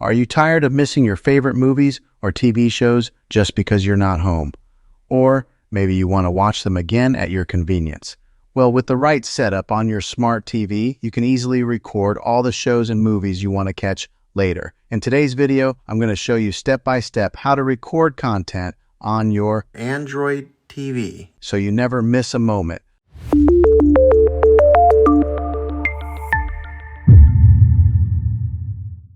Are you tired of missing your favorite movies or TV shows just because you're not home? Or maybe you want to watch them again at your convenience. Well, with the right setup on your smart TV, you can easily record all the shows and movies you want to catch later. In today's video, I'm going to show you step-by-step how to record content on your Android TV so you never miss a moment.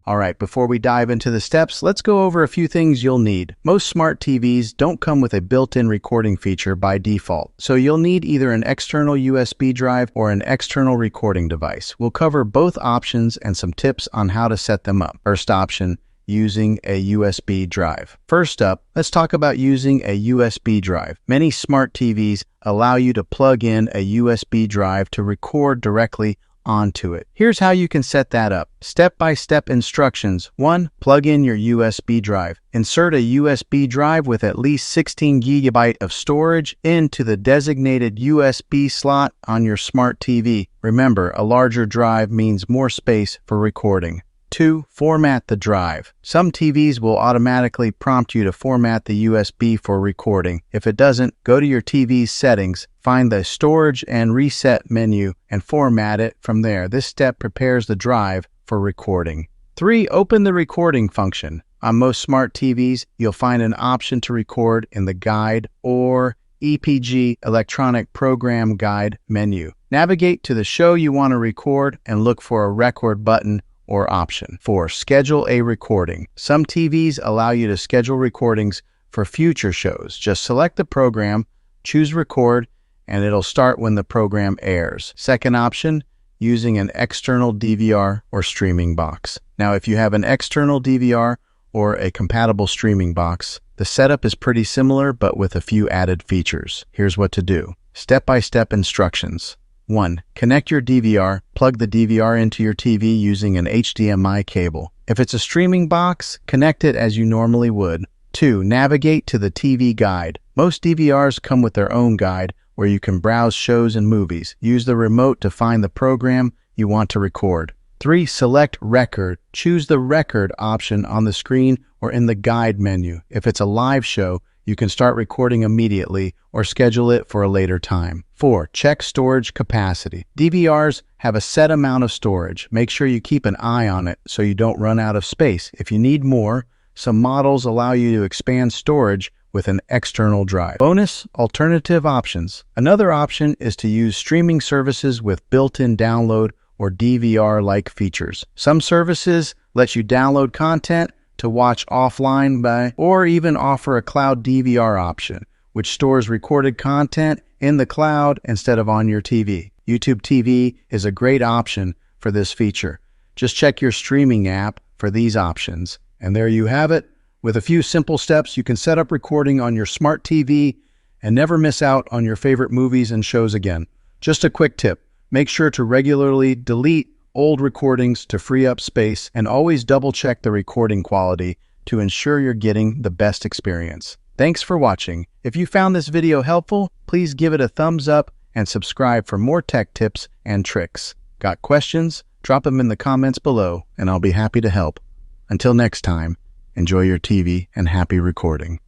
Alright, before we dive into the steps, let's go over a few things you'll need. Most smart TVs don't come with a built-in recording feature by default, so you'll need either an external USB drive or an external recording device. We'll cover both options and some tips on how to set them up. First option, using a USB drive. First up, let's talk about using a USB drive. Many smart TVs allow you to plug in a USB drive to record directly onto it. Here's how you can set that up. Step-by-step instructions. 1. Plug in your USB drive. Insert a USB drive with at least 16 GB of storage into the designated USB slot on your smart TV. Remember, a larger drive means more space for recording. 2. Format the drive. Some TVs will automatically prompt you to format the USB for recording. If it doesn't, go to your TV's settings, find the Storage and Reset menu, and format it from there. This step prepares the drive for recording. 3. Open the recording function. On most smart TVs, you'll find an option to record in the Guide or EPG Electronic Program Guide menu. Navigate to the show you want to record and look for a record button or option. 4. Schedule a recording. Some TVs allow you to schedule recordings for future shows. Just select the program, choose record, and it'll start when the program airs. Second option, using an external DVR or streaming box. Now, if you have an external DVR or a compatible streaming box, the setup is pretty similar but with a few added features. Here's what to do. Step-by-step instructions. 1. Connect your DVR. Plug the DVR into your TV using an HDMI cable. If it's a streaming box, connect it as you normally would. 2. Navigate to the TV guide. Most DVRs come with their own guide where you can browse shows and movies. Use the remote to find the program you want to record. 3. Select record. Choose the record option on the screen or in the guide menu. If it's a live show, you can start recording immediately or schedule it for a later time. 4. Check storage capacity. DVRs have a set amount of storage. Make sure you keep an eye on it so you don't run out of space. If you need more, some models allow you to expand storage with an external drive. Bonus alternative options. Another option is to use streaming services with built-in download or DVR-like features. Some services let you download content to watch offline or even offer a cloud DVR option, which stores recorded content in the cloud instead of on your TV. YouTube TV is a great option for this feature. Just check your streaming app for these options. And there you have it. With a few simple steps, you can set up recording on your smart TV and never miss out on your favorite movies and shows again. Just a quick tip. Make sure to regularly delete old recordings to free up space and always double-check the recording quality to ensure you're getting the best experience. Thanks for watching. If you found this video helpful, please give it a thumbs up and subscribe for more tech tips and tricks. Got questions? Drop them in the comments below and I'll be happy to help. Until next time, enjoy your TV and happy recording.